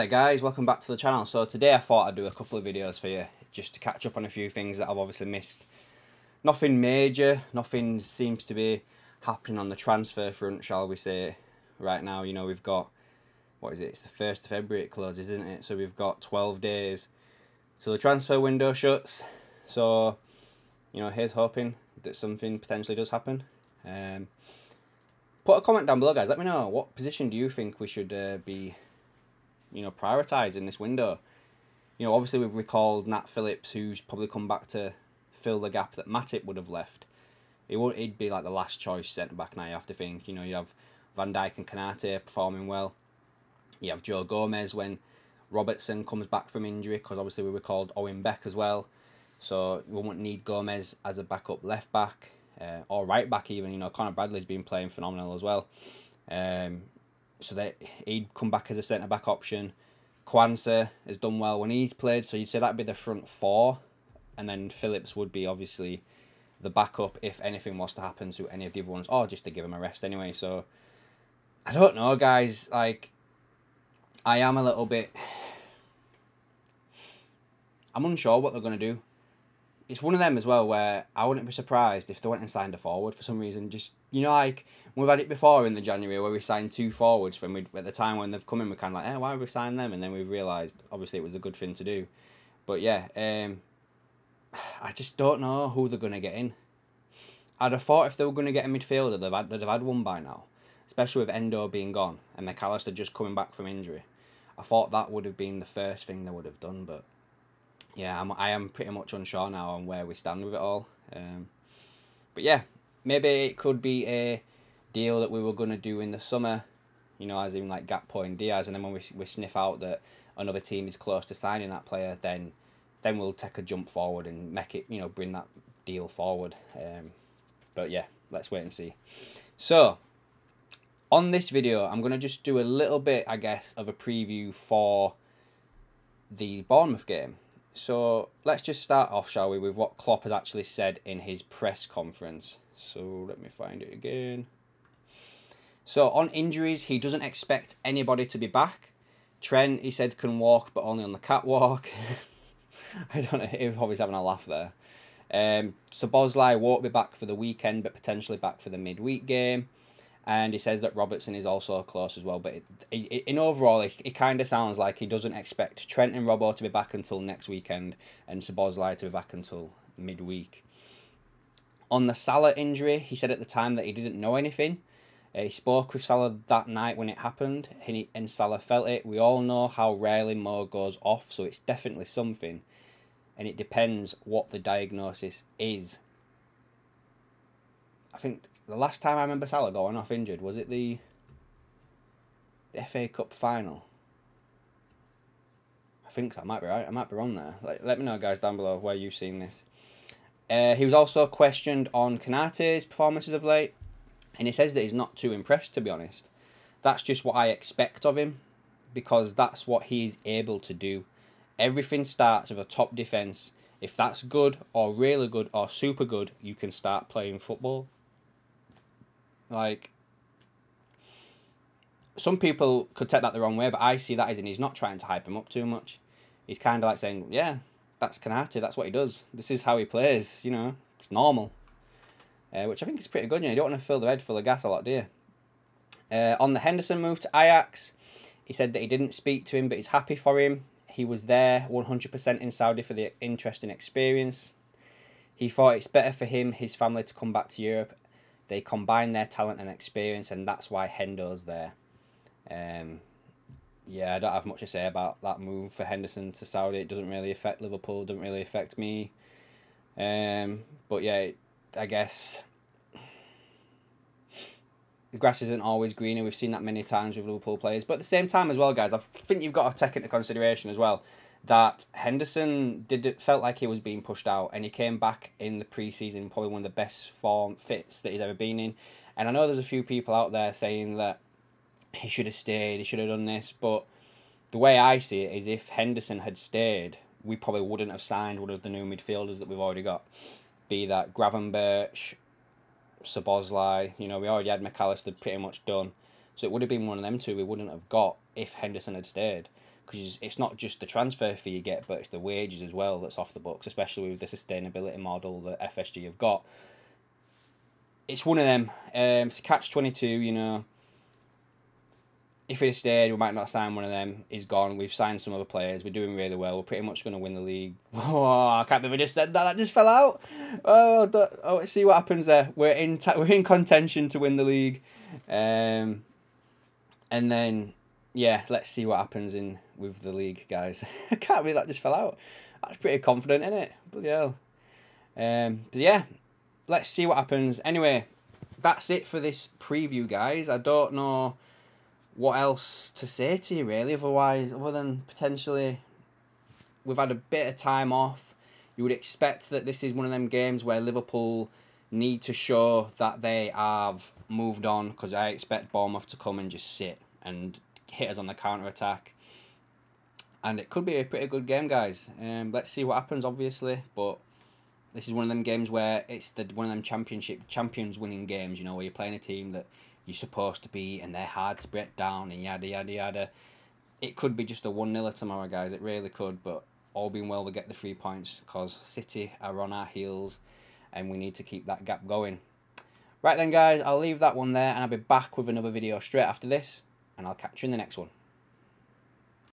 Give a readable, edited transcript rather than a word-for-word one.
Hi there guys, welcome back to the channel. So today I thought I'd do a couple of videos for you just to catch up on a few things that I've obviously missed. Nothing major, nothing seems to be happening on the transfer front, shall we say. Right now, you know, we've got, what is it, it's the 1st of February it closes, isn't it? So we've got 12 days till the transfer window shuts. So, you know, here's hoping that something potentially does happen. Put a comment down below guys, let me know, what position do you think we should be, you know, prioritising this window. You know, obviously we've recalled Nat Phillips, who's probably come back to fill the gap that Matip would have left. He'd be like the last choice centre back now, you have to think. You know, you have Van Dijk and Konate performing well. You have Joe Gomez when Robertson comes back from injury, because obviously we recalled Owen Beck as well. So we won't need Gomez as a backup left back, or right back even. You know, Conor Bradley's been playing phenomenal as well. So that he'd come back as a centre back option. Kwanzaa has done well when he's played, so you'd say that'd be the front four, and then Phillips would be obviously the backup if anything was to happen to any of the other ones, or just to give him a rest anyway. So I don't know, guys. Like, I am a little bit. I'm unsure what they're gonna do. It's one of them as well where I wouldn't be surprised if they went and signed a forward for some reason. Just, you know, like we've had it before in the January where we signed 2 forwards from at the time when they've come in, we're kind of like, why have we signed them? And then we've realised obviously it was a good thing to do. But yeah, I just don't know who they're gonna get in. I'd have thought if they were gonna get a midfielder, they'd have had one by now, especially with Endo being gone and McAllister just coming back from injury. I thought that would have been the first thing they would have done, but yeah, I am pretty much unsure now on where we stand with it all. But yeah, maybe it could be a deal that we were going to do in the summer, you know, as in like Gakpo and Diaz, and then when we sniff out that another team is close to signing that player, then we'll take a jump forward and make it, you know, bring that deal forward. But yeah, let's wait and see. So, on this video, I'm going to just do a little bit, I guess, of a preview for the Bournemouth game. So let's just start off, shall we, with what Klopp has actually said in his press conference. So let me find it again. So on injuries, he doesn't expect anybody to be back. Trent, he said, can walk, but only on the catwalk. I don't know, he was probably having a laugh there. Szoboszlai won't be back for the weekend, but potentially back for the midweek game. And he says that Robertson is also close as well. But in overall, it kind of sounds like he doesn't expect Trent and Robbo to be back until next weekend and Szoboszlai to be back until midweek. On the Salah injury, he said at the time that he didn't know anything. He spoke with Salah that night when it happened, and Salah felt it. We all know how rarely Mo goes off, so it's definitely something. And it depends what the diagnosis is. I think the last time I remember Salah going off injured, was it the FA Cup final? I think so, I might be right, I might be wrong there. Let me know guys down below where you've seen this. He was also questioned on Konate's performances of late, and he says that he's not too impressed, to be honest. That's just what I expect of him, because that's what he's able to do. Everything starts with a top defence. If that's good, or really good, or super good, you can start playing football. Like, some people could take that the wrong way, but I see that as in he's not trying to hype him up too much. He's kind of like saying, yeah, that's Konate, that's what he does. This is how he plays, you know, it's normal. Which I think is pretty good, you know, you don't want to fill the head full of gas a lot, do you? On the Henderson move to Ajax, he said that he didn't speak to him, but he's happy for him. He was there 100% in Saudi for the interesting experience. He thought it's better for him, his family, to come back to Europe. They combine their talent and experience, and that's why Hendo's there. Yeah, I don't have much to say about that move for Henderson to Saudi. It doesn't really affect Liverpool, doesn't really affect me. But yeah, I guess the grass isn't always greener. We've seen that many times with Liverpool players. But at the same time as well, guys, I think you've got to take into consideration as well that Henderson felt like he was being pushed out, and he came back in the pre-season probably one of the best form fits that he's ever been in. And I know there's a few people out there saying that he should have stayed, he should have done this, but the way I see it is if Henderson had stayed, we probably wouldn't have signed one of the new midfielders that we've already got. Be that Gravenberch, Szoboszlai, you know, we already had McAllister pretty much done. So it would have been one of them two we wouldn't have got if Henderson had stayed. because it's not just the transfer fee you get, but it's the wages as well that's off the books, especially with the sustainability model that FSG have got. It's one of them. It's a catch-22, you know. If he'd stayed, we might not sign one of them. He's gone. We've signed some other players. We're doing really well. We're pretty much going to win the league. Oh, I can't believe I just said that. That just fell out. Oh, let's see what happens there. We're in contention to win the league. And then, yeah, let's see what happens with the league, guys. I can't believe that just fell out. That's pretty confident, isn't it? Bloody hell. Yeah, let's see what happens. Anyway, that's it for this preview, guys. I don't know what else to say to you, really, other than potentially we've had a bit of time off. You would expect that this is one of them games where Liverpool need to show that they have moved on, because I expect Bournemouth to come and just sit and hit us on the counter-attack. And it could be a pretty good game, guys. Let's see what happens, obviously, but this is one of them games where it's one of them champions winning games, you know, where you're playing a team that you're supposed to beat and they're hard to break down and yada yada yada. It could be just a 1-0 tomorrow, guys. It really could, but all being well, we get the 3 points because City are on our heels and we need to keep that gap going. Right then, guys, I'll leave that one there and I'll be back with another video straight after this, and I'll catch you in the next one.